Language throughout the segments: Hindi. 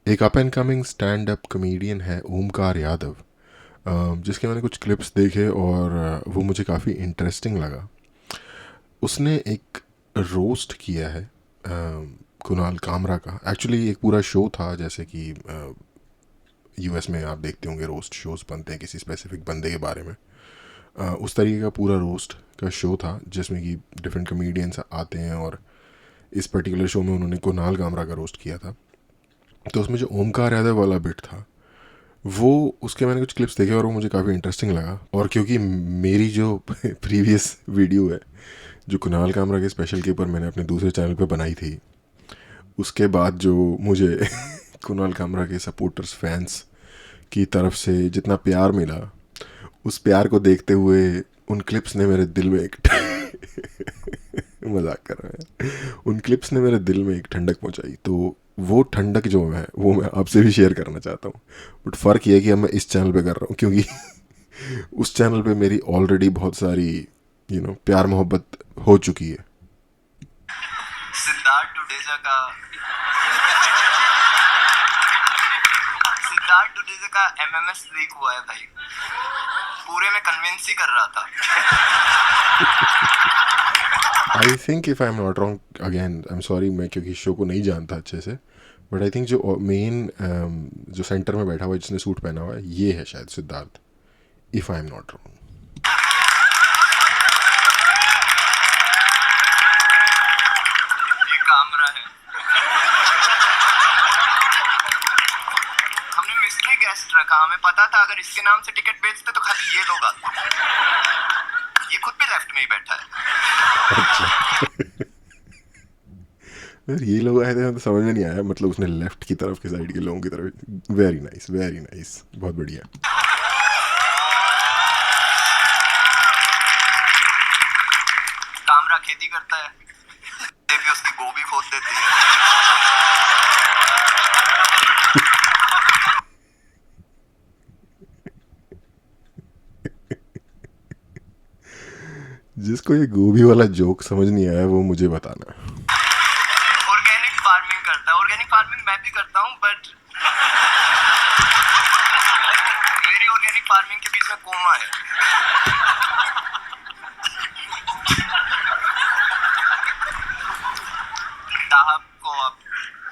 एक up and coming stand up comedian है ओमकार यादव, जिसके मैंने कुछ क्लिप्स देखे और वो मुझे काफ़ी इंटरेस्टिंग लगा। उसने एक रोस्ट किया है कुणाल कामरा का। एक्चुअली एक पूरा शो था, जैसे कि यूएस में आप देखते होंगे रोस्ट शोज बनते हैं किसी स्पेसिफिक बंदे के बारे में। उस तरीके का पूरा रोस्ट का शो था जिसमें कि डिफरेंट कमेडियंस आते हैं, और इस पर्टिकुलर शो में उन्होंने कुणाल कामरा का रोस्ट किया था। तो उसमें जो ओमकार यादव वाला बिट था, वो उसके मैंने कुछ क्लिप्स देखे और वो मुझे काफ़ी इंटरेस्टिंग लगा। और क्योंकि मेरी जो प्रीवियस वीडियो है जो कुणाल कामरा के स्पेशल के ऊपर मैंने अपने दूसरे चैनल पे बनाई थी, उसके बाद जो मुझे कुणाल कामरा के सपोर्टर्स फैंस की तरफ से जितना प्यार मिला, उस प्यार को देखते हुए उन क्लिप्स ने मेरे दिल में एक मजाक कर रहे हैं, उन क्लिप्स ने मेरे दिल में एक ठंडक पहुंचाई। तो वो ठंडक जो है वो मैं आपसे भी शेयर करना चाहता हूँ। बट फ़र्क ये है कि अब मैं इस चैनल पे कर रहा हूँ, क्योंकि उस चैनल पे मेरी ऑलरेडी बहुत सारी प्यार मोहब्बत हो चुकी है। सिद्धार्थ डुडेजा का सिद्धार्थ डुडेजा का एमएमएस लीक हुआ है भाई। पूरे में कन्विंस ही कर रहा था। I think if I am not wrong, again I am sorry, मैं क्योंकि शो को नहीं जानता अच्छे से, बट आई थिंक जो मेन जो सेंटर में बैठा हुआ है जिसने सूट पहना हुआ है, ये है शायद Siddharth, if I am not wrong. ये कामरा है। हमने मिसली गेस्ट रखा, हमें पता था अगर इसके नाम से टिकट बेचते तो खाली ये लोग आते। ये खुद भी लेफ्ट में ही बैठा है। अच्छा। यार ये लोग आए थे तो समझ में नहीं आया, मतलब उसने लेफ्ट की तरफ के साइड के लोगों की तरफ। वेरी नाइस, वेरी नाइस, बहुत बढ़िया। कामरा खेती करता है, ये भी उसकी गोभी खोद देती है। जिसको ये गोभी वाला जोक समझ नहीं आया वो मुझे बताना। ऑर्गेनिक फार्मिंग करता है। ऑर्गेनिक फार्मिंग मैं भी करता हूँ, बट मेरी ऑर्गेनिक फार्मिंग के बीच में कोमा है। साहब को आप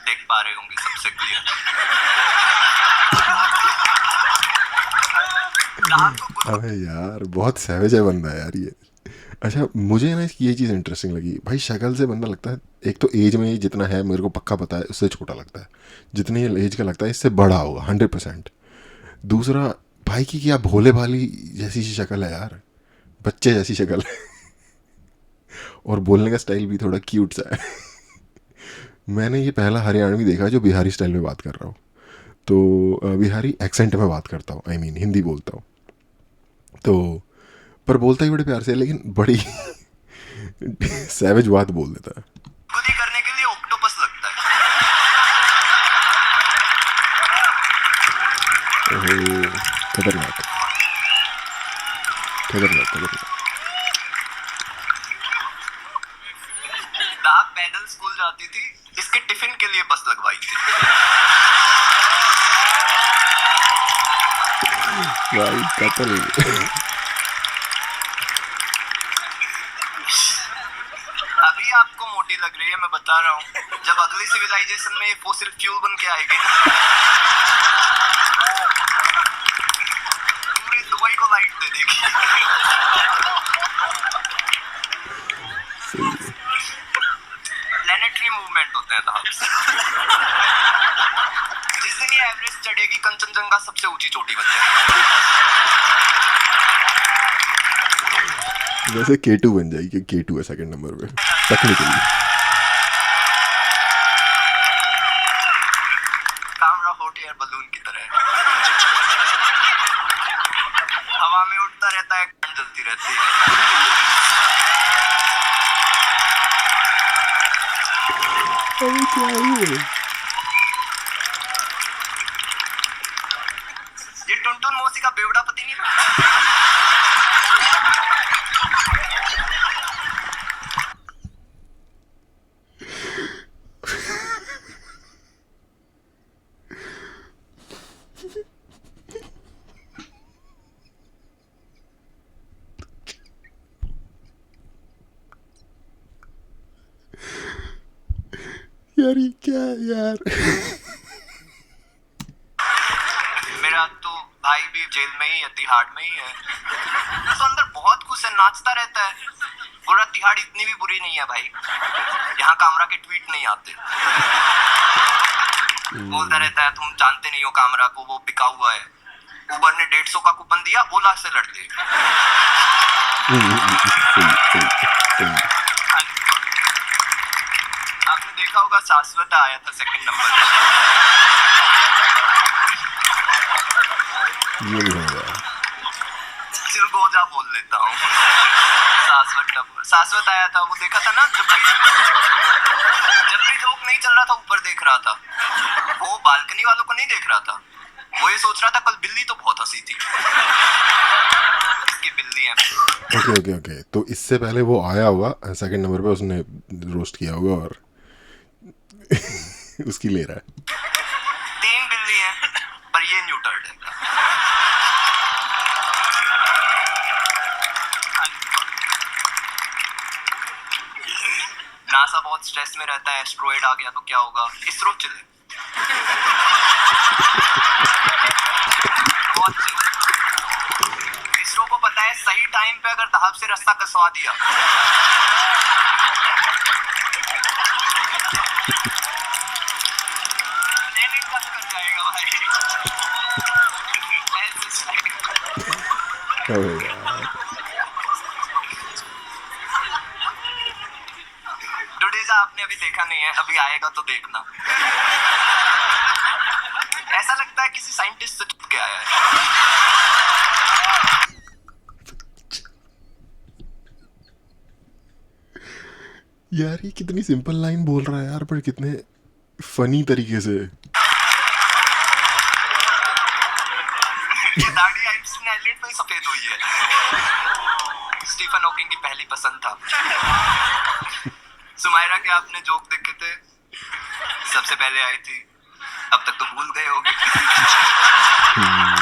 देख पा रहे होंगे सबसे क्लियर। अबे यार बहुत सैवेज है बंदा यार ये। अच्छा, मुझे ना इसकी ये चीज़ इंटरेस्टिंग लगी भाई, शक्ल से बंदा लगता है, एक तो एज में जितना है मेरे को पक्का पता है उससे छोटा लगता है, जितनी एज का लगता है इससे बड़ा होगा 100%। दूसरा, भाई की क्या भोले भाली जैसी सी शक्ल है यार, बच्चे जैसी शक्ल है। और बोलने का स्टाइल भी थोड़ा क्यूट सा है। मैंने ये पहला हरियाणवी देखा है जो बिहारी स्टाइल में बात कर रहा हूँ। तो बिहारी एक्सेंट में बात करता हूँ, आई मीन हिंदी बोलता हूँ। तो पर बोलता ही बड़े प्यार से है, लेकिन बड़ी सैवेज बात बोल देता है। खुद ही करने के लिए ऑक्टोपस लगता है। ओहो, खतरनाक खतरनाक खतरनाक। दाग पैदल स्कूल जाती थी, इसके टिफिन के लिए बस लगवाई थी। भाई कतल। अभी आपको मोटी लग रही है, मैं बता रहा हूँ। जब अगली सिविलाइजेशन में ये फोसिल फ्यूल बन के आएगी ना, पूरी दुबई को लाइट दे देगी। सही है। प्लेनेटरी मूवमेंट होते हैं साहब। जिस दिन ये एवरेस्ट चढ़ेगी, कंचनजंगा सबसे ऊंची चोटी बन जाएगी। वैसे K2 बन जाएगी, क्योंकि K2 है सेकंड नंबर पे technically. Kamra hot air balloon की तरह है। हवा में उड़ता रहता है, ठंड जलती रहती है। अरे क्या है ये टुनटुन मौसी का बेवड़ा पति नहीं था। यार ये क्या है यार। मेरा तो भाई भी जेल में ही है, तिहाड़ में ही है। तो अंदर बहुत कुछ है, नाचता रहता है। पूरा तिहाड़ इतनी भी बुरी नहीं है भाई, यहाँ कामरा के ट्वीट नहीं आते। बोलता रहता है तुम जानते नहीं हो कामरा को, वो बिका हुआ है। उबर ने 150 का कूपन दिया, ओला से लड़ते। आपने देखा होगा शाश्वत आया था सेकंड नंबर पे। ये नहीं होगा। चिलगोजा बोल लेता हूँ। शाश्वत आया था, वो देखा था ना, जब भी जोक नहीं चल रहा था ऊपर देख रहा था। वो बालकनी वालों को नहीं देख रहा था, वो ये सोच रहा था कल बिल्ली तो बहुत हंसी थी। इसकी बिल्ली है। ओके तो इससे पहले वो आया होगा सेकंड नंबर पे, उसने रोस्ट किया होगा और उसकी ले रहा है। 3 बिल्ली हैं पर ये न्यूट्रल है। नासा बहुत स्ट्रेस में रहता है, एस्ट्रॉइड आ गया तो क्या होगा। इसरो चिल्ले, बहुत चिल। इसरो को पता है सही टाइम पे अगर धाप से रास्ता कसवा दिया प्लेनेट कब कर जाएगा भाई। डुडेजा आपने अभी देखा नहीं है, अभी आएगा तो देखना। ऐसा लगता है किसी साइंटिस्ट से छुप के आया है। यार ये कितनी सिंपल लाइन बोल रहा है यार, पर कितने फनी तरीके से। ये दाढ़ी आइंस्टीन आइलैंड में ही सफेद हुई है। स्टीफन हॉकिंग की पहली पसंद था। सुमायरा के आपने जोक देखे थे, सबसे पहले आई थी, अब तक तो भूल गए होंगे।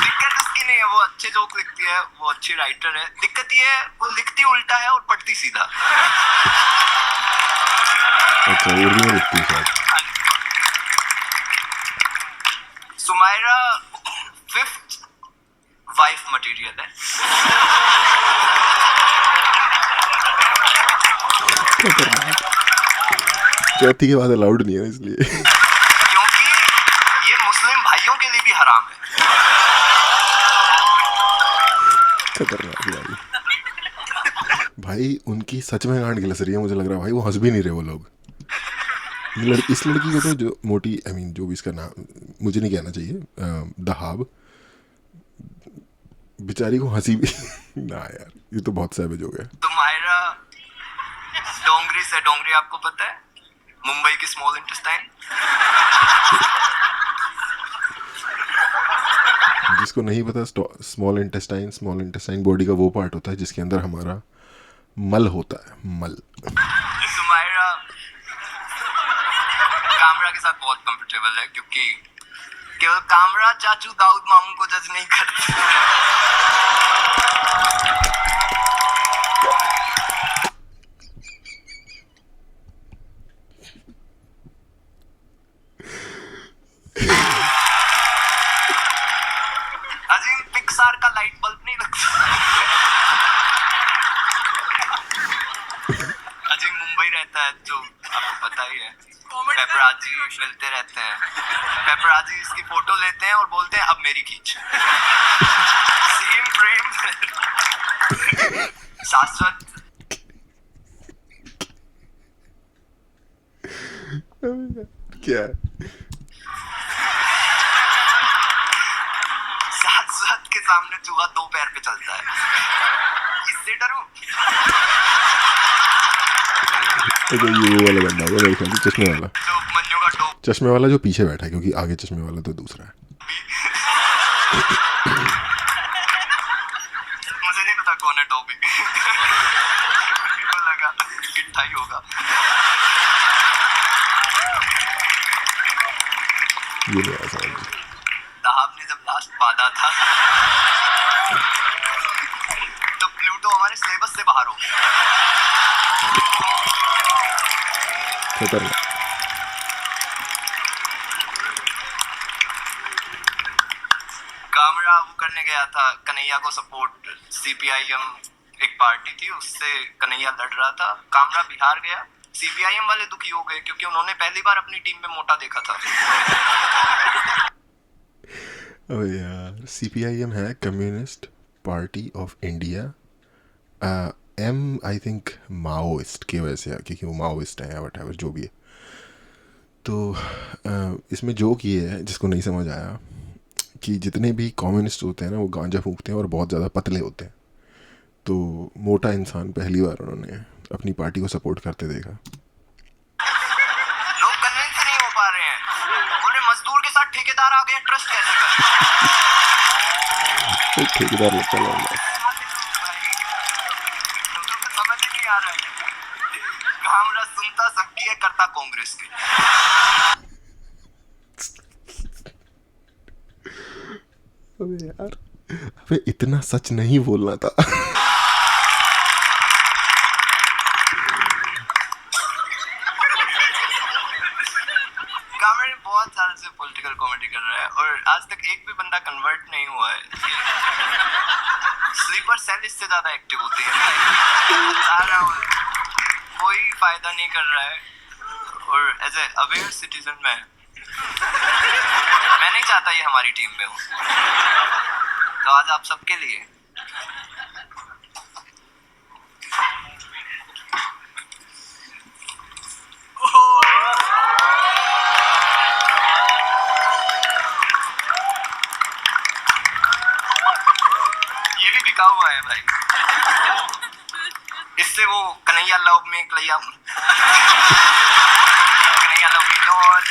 दिक्कत इसकी नहीं है, वो अच्छे जोक लिखती है, वो अच्छी राइटर है। दिक्कत ये है वो लिखती उल्टा है और पढ़ती सीधा। अच्छा उर्दू में लिखती है शायद। सुमायरा 5th वाइफ मटेरियल है। चौथी के बाद अलाउड नहीं है इसलिए। क्योंकि ये मुस्लिम भाइयों के लिए भी हराम है। खतरनाक भाई उनकी सच में गांड गिलस रही है, मुझे लग रहा है भाई वो हंस भी नहीं रहे वो लोग। इस लड़की को तो जो मोटी जो भी इसका नाम मुझे नहीं कहना चाहिए, दहाब बेचारी को हंसी भी ना यार, ये तो बहुत सैवेज हो गया। सुमायरा डोंगरी से, डोंगरी आपको पता है मुंबई की स्मॉल इंटेस्टाइन। जिसको नहीं पता, स्मॉल इंटेस्टाइन बॉडी का वो पार्ट होता है जिसके अंदर हमारा मल होता है, मल। सुमायरा कामरा के साथ बहुत कंफर्टेबल है क्योंकि केवल कामरा चाचू दाऊद मामू को जज नहीं करते। अजीम पिक्सार का लाइट बल्ब नहीं लगता। अजीम मुंबई रहता है जो आपको पता ही है। पेपराजी मिलते रहते हैं, पेपराजी इसकी फोटो लेते हैं और बोलते हैं अब मेरी खींच। Same frame. शाश्वत क्या शाश्वत के सामने चूहा 2 पैर पे चलता है, इससे डरो। तो ये वो वाला बंदा होगा मेरे ख्याल से, चश्मे वाला। जो मन्नू का टोप, चश्मे वाला जो पीछे बैठा है, क्योंकि आगे चश्मे वाला तो दूसरा है। मुझे नहीं पता कौन है टोपी। को लगा गिट्ठा ही होगा। ये नहीं आया समझ। साहब ने जब लास्ट वादा था तो प्लूटो हमारे सिलेबस से बाहर हो गया। खतरनाक। कामरा वो करने गया था कन्हैया को सपोर्ट, सीपीआईएम एक पार्टी थी उससे कन्हैया लड़ रहा था, कामरा बिहार गया, सीपीआईएम वाले दुखी हो गए क्योंकि उन्होंने पहली बार अपनी टीम में मोटा देखा था। अबे यार, सीपीआईएम है communist party of India. Um I think Maoist की वजह से, क्योंकि वो माओइस्ट है या वट एवर जो भी है। तो इसमें जोक ये है, जिसको नहीं समझ आया, कि जितने भी कम्युनिस्ट होते हैं ना वो गांजा फूकते हैं और बहुत ज़्यादा पतले होते हैं। तो मोटा इंसान पहली बार उन्होंने अपनी पार्टी को सपोर्ट करते देखा। लोग कन्विंस नहीं हो पा रहे हैं, बोल रहे मजदूर के साथ ठेकेदार आ गए, ट्रस्ट कैसे कर। ठेकेदार लगता है, समझ ही नहीं आ रहा है। कामरा सुनता सबकी है, करता कांग्रेस की। अबे यार, अबे इतना सच नहीं बोलना था। कामरा बहुत साल से पॉलिटिकल कॉमेडी कर रहा है और आज तक एक भी बंदा कन्वर्ट नहीं हुआ है। स्लीपर सेल इससे ज्यादा एक्टिव होते हैं, कोई फायदा नहीं कर रहा है। और एज ए अवेयर सिटीजन मैं नहीं चाहता ये हमारी टीम में हो, तो आज आप सबके लिए ये भी बिका हुआ है भाई, इससे वो कन्हैया लव में कन्हैया लव में नॉट।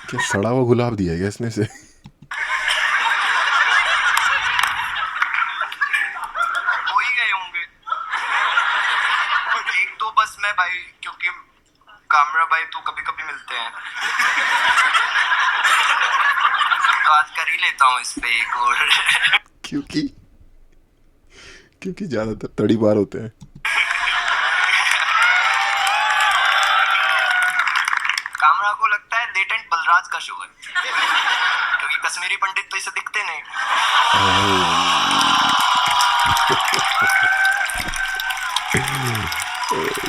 क्या सड़ा हुआ गुलाब दिया है क्या इसने से? हो ही गए होंगे एक दो बस में भाई, क्योंकि कामरा भाई तो कभी कभी मिलते हैं, तो आज कर ही लेता हूँ इस पे एक और। क्योंकि ज्यादातर तड़ी बार होते हैं। कामरा को लगता है लेटेंट बलराज का शो है, क्योंकि कश्मीरी पंडित तो इसे दिखते नहीं।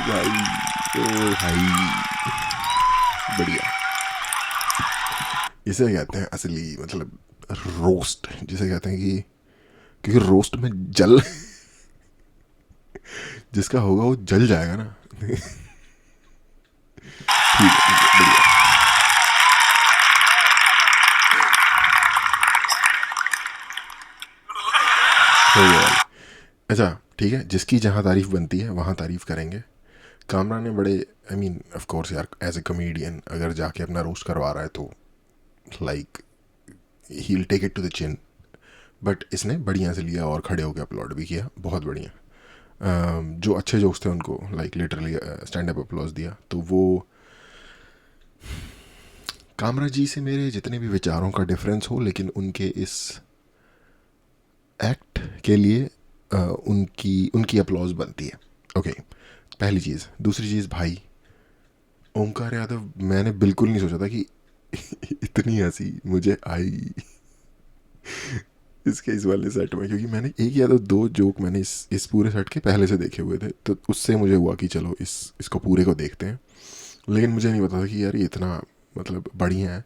भाई बढ़िया। इसे कहते हैं असली मतलब रोस्ट, जिसे कहते हैं कि क्योंकि रोस्ट में जल जिसका होगा वो जल जाएगा ना। ठीक है, बढ़िया। अच्छा ठीक है, जिसकी जहाँ तारीफ बनती है वहाँ तारीफ करेंगे। कामरा ने बड़े आई मीन ऑफ कोर्स यार, एज ए कॉमेडियन अगर जाके अपना रोस्ट करवा रहा है तो like he will take it to the chin, but इसने बढ़िया से लिया और खड़े होकर अपलोड भी किया, बहुत बढ़िया। जो अच्छे जोक्स थे उनको like literally stand up applause दिया। तो वो कामरा जी से मेरे जितने भी विचारों का डिफरेंस हो, लेकिन उनके इस एक्ट के लिए उनकी अपलॉज बनती है। ओके, पहली चीज़। दूसरी चीज़, भाई ओमकार यादव, मैंने बिल्कुल नहीं सोचा था कि इतनी हंसी मुझे आई इसके इस वाले सेट में, क्योंकि मैंने एक या तो दो जोक मैंने इस पूरे सेट के पहले से देखे हुए थे, तो उससे मुझे हुआ कि चलो इसको पूरे को देखते हैं। लेकिन मुझे नहीं पता था कि यार ये इतना मतलब बढ़िया है,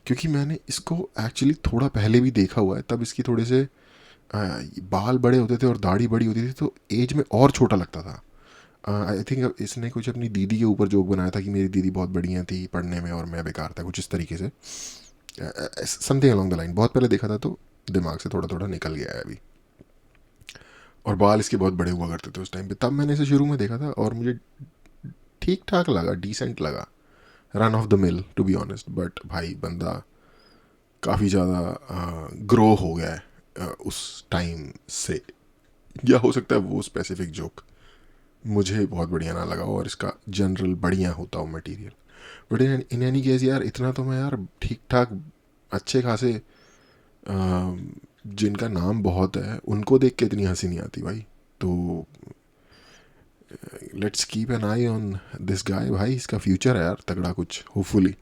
क्योंकि मैंने इसको एक्चुअली थोड़ा पहले भी देखा हुआ है। तब इसकी थोड़े से बाल बड़े होते थे और दाढ़ी बड़ी होती थी, तो एज में और छोटा लगता था। आई थिंक इसने कुछ अपनी दीदी के ऊपर जोक बनाया था कि मेरी दीदी बहुत बढ़िया थी पढ़ने में और मैं बेकार था, कुछ इस तरीके से, समथिंग अलॉन्ग द लाइन। बहुत पहले देखा था तो दिमाग से थोड़ा थोड़ा निकल गया है अभी। और बाल इसके बहुत बड़े हुआ करते थे उस टाइम पे, तब मैंने इसे शुरू में देखा था और मुझे ठीक ठाक लगा, डिसेंट लगा, run of the mill to be honest. But भाई बंदा काफ़ी ज़्यादा ग्रो हो गया है उस टाइम से, या हो सकता है वो स्पेसिफिक जोक मुझे बहुत बढ़िया ना लगा और इसका जनरल बढ़िया होता हो material. But in any case यार, इतना तो मैं यार ठीक ठाक अच्छे खासे जिनका नाम बहुत है उनको देख के इतनी हंसी नहीं आती भाई। तो let's keep an I on this guy भाई, इसका फ्यूचर है यार तगड़ा कुछ, होपफुली।